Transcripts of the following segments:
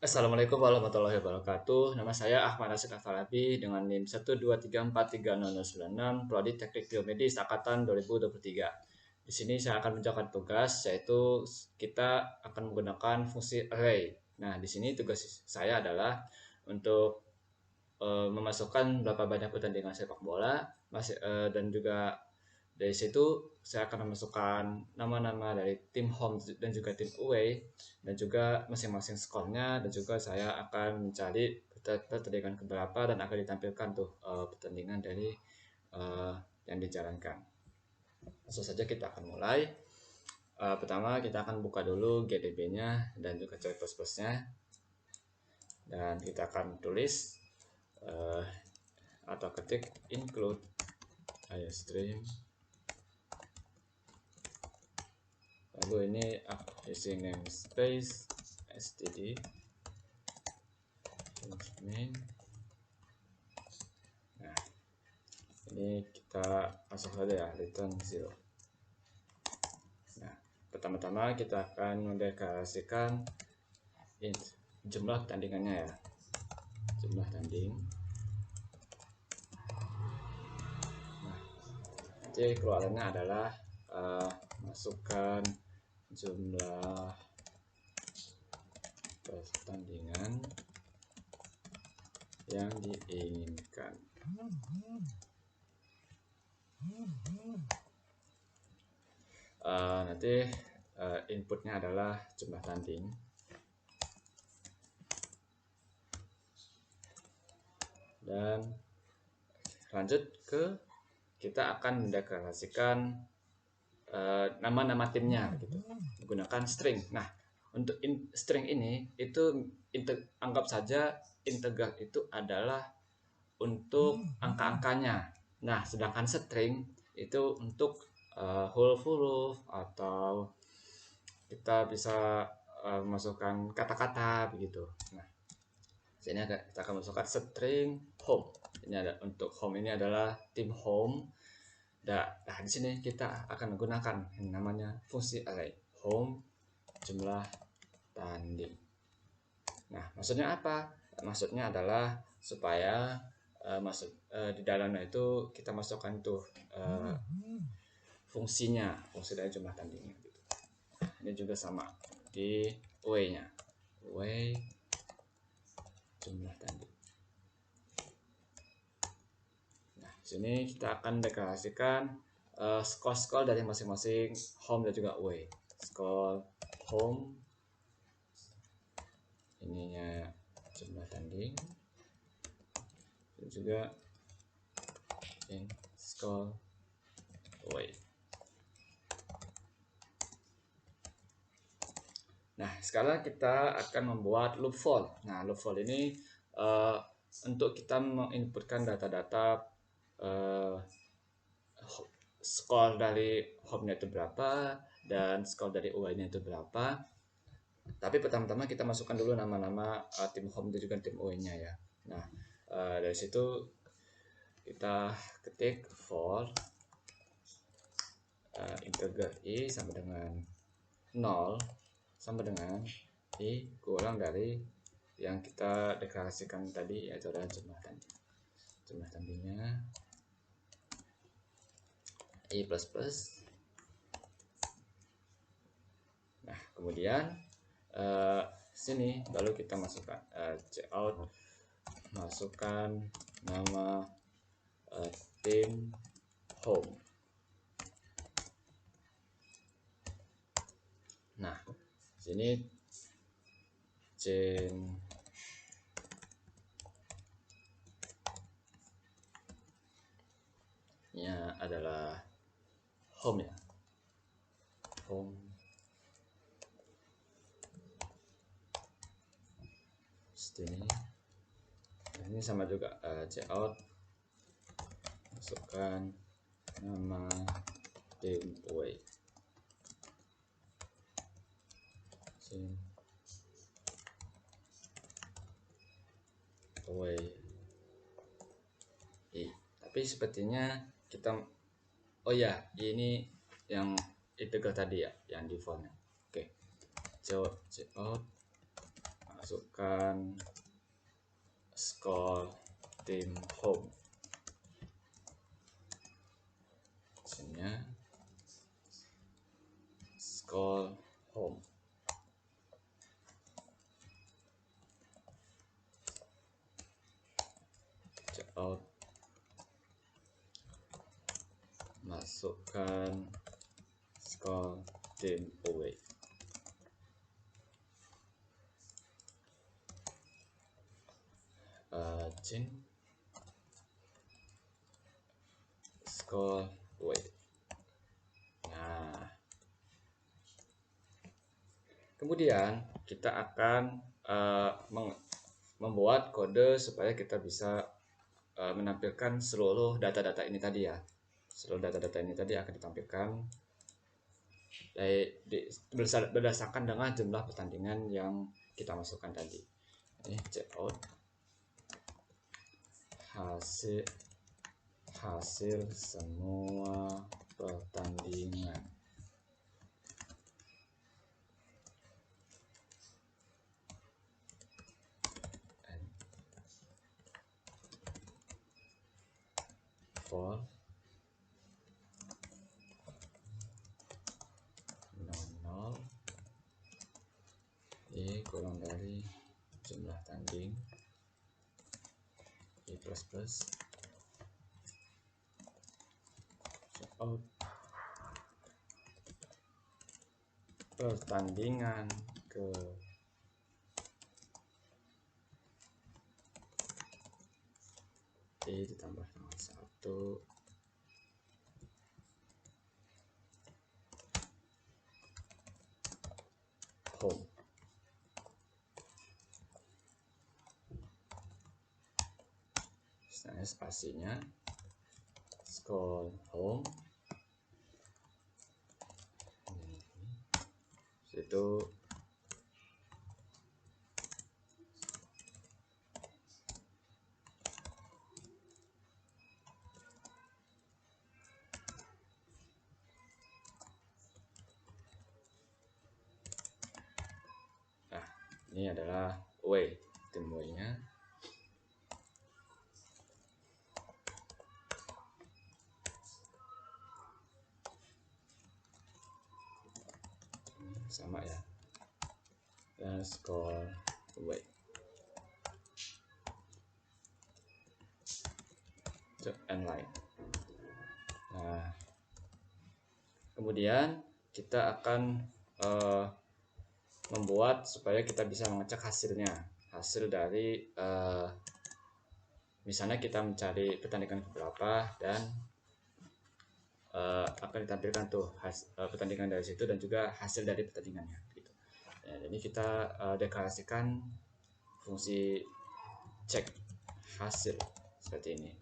Assalamualaikum warahmatullahi wabarakatuh. Nama saya Ahmad Rasid Afalabi dengan NIM 123430096, Prodi Teknik Biomedis Angkatan 2023. Di sini saya akan menjalankan tugas, yaitu kita akan menggunakan fungsi array. Nah, di sini tugas saya adalah untuk memasukkan berapa banyak pertandingan sepak bola, dan juga dari situ saya akan memasukkan nama-nama dari tim home dan juga tim away dan juga masing-masing skornya, dan juga saya akan mencari pertandingan keberapa dan akan ditampilkan tuh pertandingan dari yang dijalankan. Langsung saja kita akan mulai. Pertama kita akan buka dulu GDB-nya dan juga cari plus-plusnya, dan kita akan tulis atau ketik include iostream. Lalu ini using namespace std main. Nah, ini kita masuk saja ya, return 0. Nah, pertama-tama kita akan mendeklarasikan jumlah tandingannya ya, jumlah tanding. Nah, nanti keluarannya adalah masukkan jumlah pertandingan yang diinginkan. Nanti inputnya adalah jumlah tanding, dan lanjut ke kita akan mendeklarasikan nama-nama timnya gitu menggunakan string. Nah, untuk string ini itu anggap saja integral itu adalah untuk angka-angkanya. Nah, sedangkan string itu untuk whole huruf atau kita bisa masukkan kata-kata begitu. Nah, sini kita akan masukkan string home. Ini ada untuk home, ini adalah tim home. Nah, di sini kita akan menggunakan yang namanya fungsi array home jumlah tanding. Nah, maksudnya apa? Maksudnya adalah supaya di dalamnya itu kita masukkan tuh fungsinya, fungsi dari jumlah tandingnya gitu. Ini juga sama di way-nya, way jumlah tanding. Nah, di sini kita akan deklarasikan skor-skor dari masing-masing home dan juga away. Skor home ininya jumlah tanding, dan juga skor away. Nah, sekarang kita akan membuat loop for. Nah, loop for ini untuk kita menginputkan data-data skor dari home-nya itu berapa dan skor dari away-nya itu berapa. Tapi pertama-tama kita masukkan dulu nama-nama tim home dan juga tim away-nya ya. Nah, dari situ kita ketik for integer i sama dengan 0 sama dengan i kurang dari yang kita deklarasikan tadi, yaitu adalah jumlah tanding. Jumlah tandingnya i plus plus. Nah, kemudian sini lalu kita masukkan cout, masukkan nama tim home. Nah, sini nya adalah home ya, home. Ini sama juga cout, masukkan nama tim away. Away tapi sepertinya kita ini yang integral tadi ya, yang defaultnya. Oke, cout masukkan skor tim home. Sini skor home. Check out. Masukkan skor tim away. Change skor away. Nah, kemudian kita akan membuat kode supaya kita bisa menampilkan seluruh data-data ini tadi ya. Seluruh data-data ini tadi akan ditampilkan berdasarkan dengan jumlah pertandingan yang kita masukkan tadi. Ini check out hasil semua pertandingan. For kurang dari jumlah tanding plus out pertandingan ke ditambah dengan 1 home. Nah, spasinya skor home itu ini adalah away, tim away-nya. Sama ya, dan skor away. And line. Nah, kemudian kita akan membuat supaya kita bisa mengecek hasilnya. Hasil dari misalnya kita mencari pertandingan beberapa dan akan ditampilkan tuh pertandingan dari situ dan juga hasil dari pertandingannya gitu. Ya, jadi kita deklarasikan fungsi cek hasil seperti ini.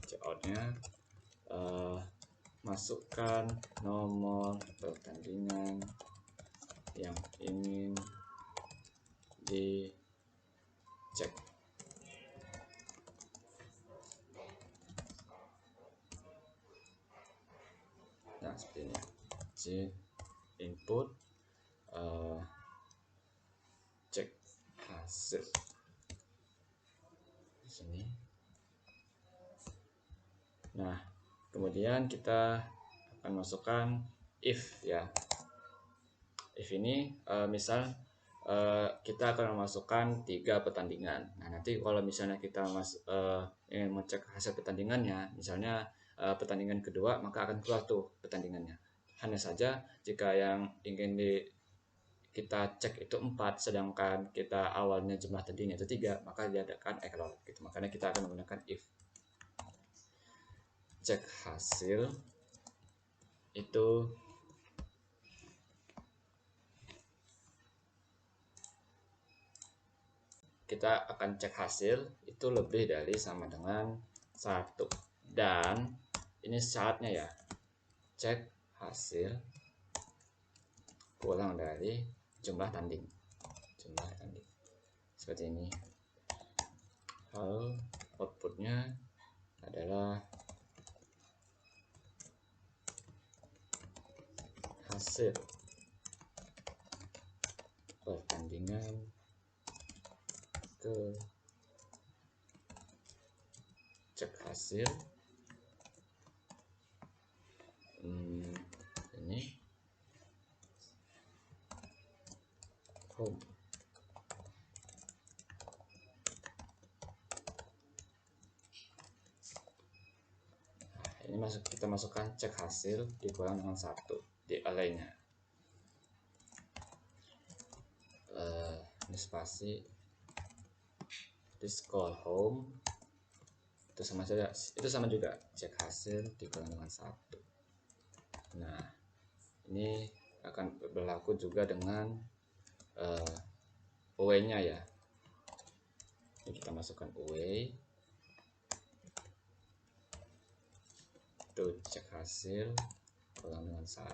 Check out-nya masukkan nomor pertandingan yang ingin dicek. Nah, seperti ini. Input cek hasil di sini. Nah, kemudian kita akan masukkan if ya. If ini misal kita akan memasukkan 3 pertandingan. Nah, nanti kalau misalnya kita ingin mengecek hasil pertandingannya, misalnya pertandingan kedua, maka akan keluar tuh pertandingannya. Hanya saja jika yang ingin kita cek itu 4, sedangkan kita awalnya jumlah tandingnya itu 3, maka diadakan error gitu. Makanya kita akan menggunakan if. Cek hasil itu kita akan cek hasil itu lebih dari sama dengan 1, dan ini syaratnya ya, cek hasil kurang dari jumlah tanding seperti ini. Hal outputnya adalah hasil pertandingan ke cek hasil. Ini home. Ini kita masukkan cek hasil dikurang dengan 1 di array-nya. Ini spasi, di scroll home itu sama saja, itu sama juga, cek hasil dikurang dengan 1. Nah, ini akan berlaku juga dengan away-nya ya. Ini kita masukkan away, itu cek hasil kurang dengan 1.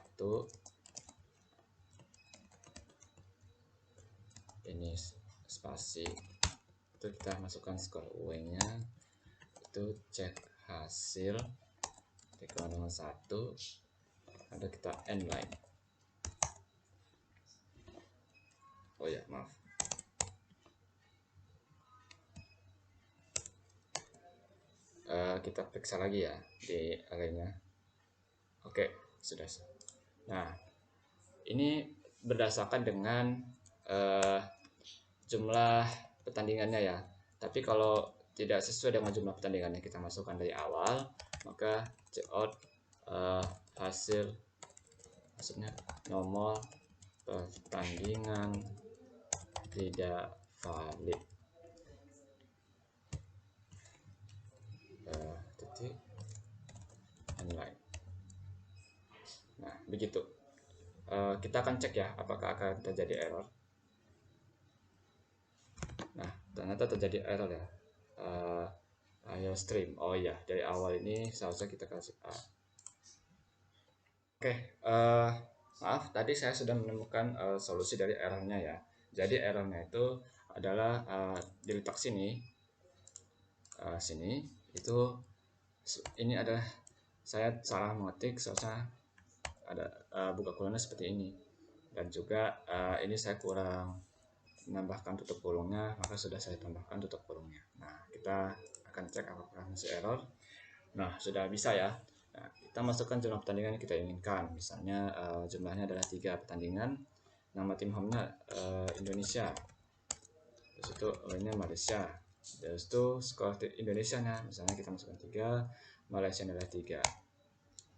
Ini spasi, itu kita masukkan scroll away-nya, itu cek hasil dikurang dengan 1. Ada kita end line. Oh ya, maaf. Kita periksa lagi ya di array-nya. Oke, sudah. Nah, ini berdasarkan dengan jumlah pertandingannya ya. Tapi kalau tidak sesuai dengan jumlah pertandingannya kita masukkan dari awal, maka cout hasil, maksudnya nomor pertandingan tidak valid. Titik inline. Nah, begitu. Kita akan cek ya apakah akan terjadi error. Nah, ternyata terjadi error ya. Ayo stream. Oh iya, dari awal ini seharusnya kita kasih A. Oke, maaf, tadi saya sudah menemukan solusi dari errornya ya. Jadi errornya itu adalah diletak sini, sini. Itu ini adalah saya salah mengetik, seharusnya ada buka kurungnya seperti ini. Dan juga ini saya kurang menambahkan tutup kurungnya, maka sudah saya tambahkan tutup kurungnya. Nah, kita akan cek apakah masih error. Nah, sudah bisa ya. Nah, kita masukkan jumlah pertandingan yang kita inginkan. Misalnya jumlahnya adalah 3 pertandingan. Nama tim home-nya Indonesia. Terus itu away-nya Malaysia. Terus itu skor Indonesia-nya, misalnya kita masukkan 3, Malaysia adalah 3.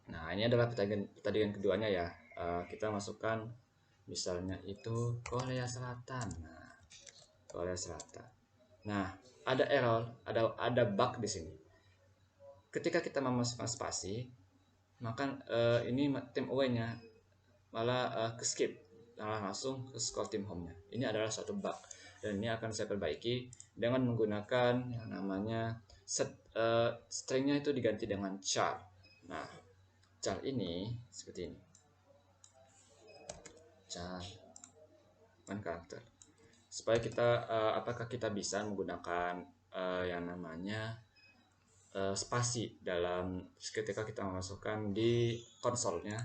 Nah, ini adalah pertandingan keduanya ya. Kita masukkan misalnya itu Korea Selatan. Nah, Korea Selatan. Nah, ada error, ada bug di sini. Ketika kita memasukkan spasi, maka ini tim away-nya malah ke skip, malah langsung ke skor tim home-nya. Ini adalah suatu bug dan ini akan saya perbaiki dengan menggunakan yang namanya stringnya itu diganti dengan char. Nah, char ini seperti ini, char one character, supaya kita apakah kita bisa menggunakan yang namanya spasi dalam ketika kita memasukkan di konsolnya.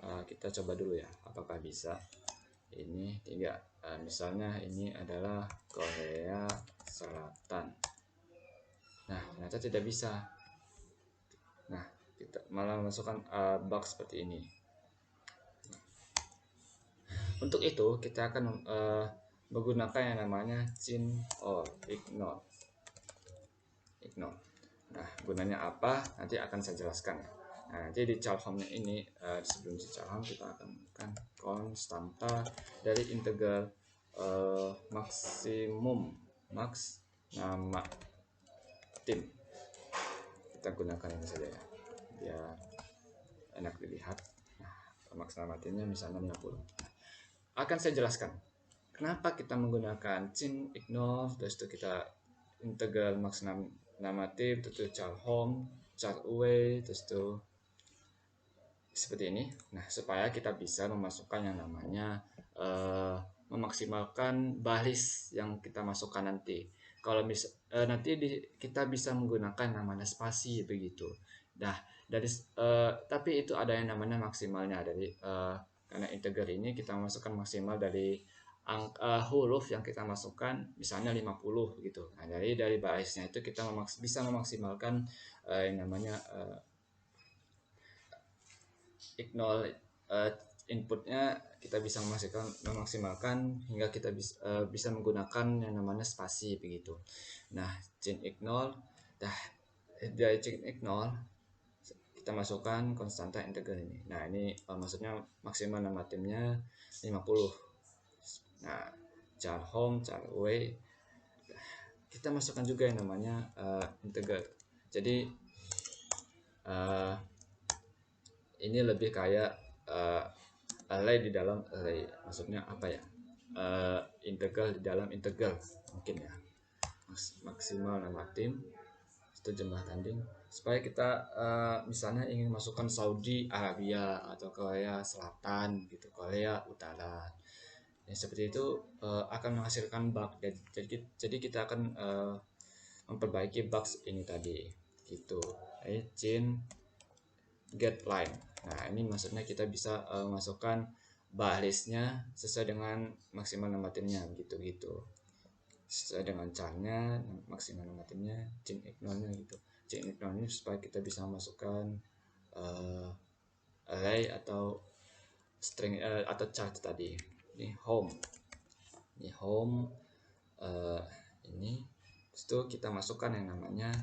Kita coba dulu ya apakah bisa. Ini 3, misalnya ini adalah Korea Selatan. Nah, ternyata tidak bisa. Nah, kita malah masukkan bug seperti ini. Untuk itu kita akan menggunakan yang namanya chin or ignore. Nah, gunanya apa nanti akan saya jelaskan ya. Nah, nanti di child home-nya ini sebelum di child home kita akan menggunakan konstanta dari integral maksimum max nama tim. Kita gunakan ini saja ya biar enak dilihat. Nah, max nama timnya misalnya 50. Akan saya jelaskan kenapa kita menggunakan chin ignore, terus itu kita integral max nama tim, itu child home, child away, terus itu seperti ini. Nah, supaya kita bisa memasukkan yang namanya memaksimalkan baris yang kita masukkan nanti. Kalau nanti kita bisa menggunakan namanya spasi begitu. Nah, dari tapi itu ada yang namanya maksimalnya dari karena integer ini kita masukkan maksimal dari huruf yang kita masukkan misalnya 50 gitu. Nah, dari barisnya itu kita bisa memaksimalkan yang namanya ignore inputnya, kita bisa memaksimalkan hingga kita bisa menggunakan yang namanya spasi begitu. Nah, chain ignore, dari chain ignore kita masukkan konstanta integer ini. Nah, ini maksudnya maksimal nama timnya 50. Nah, char home, char away, kita masukkan juga yang namanya integer. Jadi ini lebih kayak array di dalam array, maksudnya apa ya, integral di dalam integral mungkin ya. Maksimal nama tim itu jumlah tanding, supaya kita misalnya ingin masukkan Saudi Arabia atau Korea Selatan gitu, Korea Utara ya, seperti itu akan menghasilkan bug. Jadi kita akan memperbaiki bugs ini tadi gitu. Chain get line. Nah, ini maksudnya kita bisa masukkan barisnya sesuai dengan maksimal nama timnya gitu. Sesuai dengan caranya maksimal nama timnya, chain ignore-nya gitu. Chain ignore ini supaya kita bisa masukkan array atau string atau chart tadi. Ini home. Ini home ini itu kita masukkan yang namanya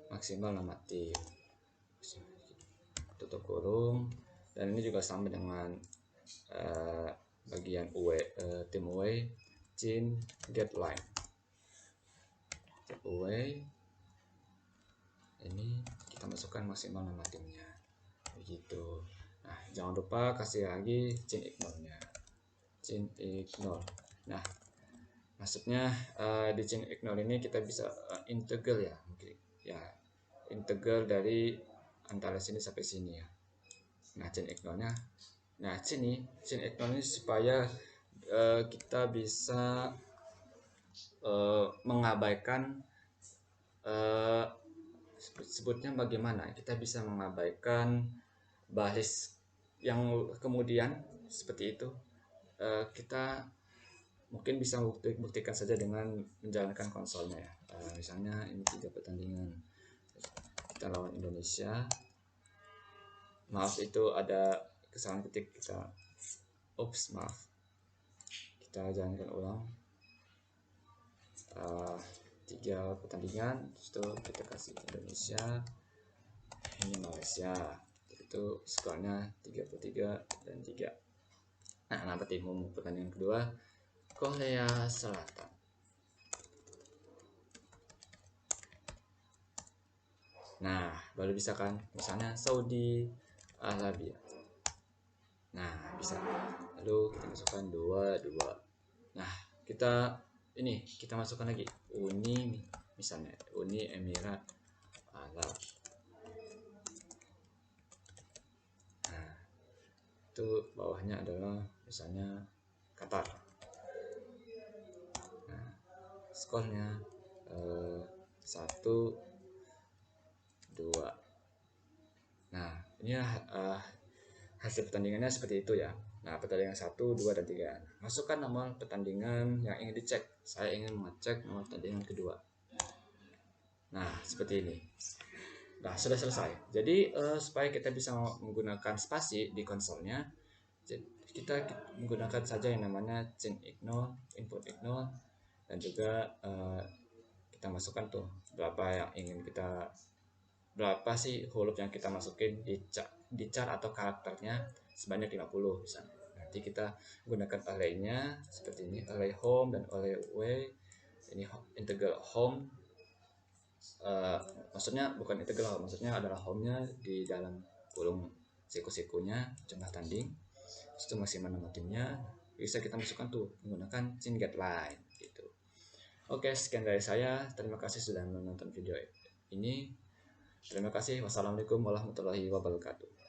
maksimal nama tim, tutup kurung, dan ini juga sama dengan bagian tim away, chain get line away, ini kita masukkan maksimal nama timnya begitu. Nah, jangan lupa kasih lagi chain ignore-nya, chain ignore. Nah, maksudnya di chain ignore ini kita bisa integral ya, mungkin ya, integral dari antara sini sampai sini ya. Nah, chain ignore-nya, nah chain ignore ini supaya kita bisa mengabaikan sebutnya bagaimana, kita bisa mengabaikan baris yang kemudian seperti itu. Kita mungkin bisa buktikan saja dengan menjalankan konsolnya ya. Misalnya ini 3 pertandingan kita lawan Indonesia, maaf itu ada kesalahan ketik, maaf, kita jalankan ulang 3 pertandingan, itu kita kasih Indonesia, ini Malaysia, itu skornya 33 dan 3. Nah, tim pertandingan kedua Korea Selatan. Nah, baru bisa kan, misalnya Saudi Arabia. Nah, bisa. Lalu kita masukkan 2. Nah, kita masukkan lagi Uni, misalnya Uni Emirat Arab. Nah, itu bawahnya adalah misalnya Qatar. Nah, skornya 1-2. Nah, ini hasil pertandingannya seperti itu ya. Nah, pertandingan 1, 2, dan 3. Masukkan nomor pertandingan yang ingin dicek. Saya ingin mengecek nomor pertandingan kedua. Nah, seperti ini. Nah, sudah selesai. Jadi supaya kita bisa menggunakan spasi di konsolnya, kita menggunakan saja yang namanya chain ignore, input ignore, dan juga kita masukkan tuh berapa sih huruf yang kita masukin di char atau karakternya, sebanyak 50 misalnya. Nanti kita gunakan array-nya seperti ini, array home dan array away. Ini integral home, maksudnya bukan integral, maksudnya adalah home-nya di dalam kurung siku-sikunya jumlah tanding, itu maksimal nama timnya, bisa kita masukkan tuh menggunakan chain get line gitu. Oke, sekian dari saya, terima kasih sudah menonton video ini. Terima kasih. Wassalamualaikum warahmatullahi wabarakatuh.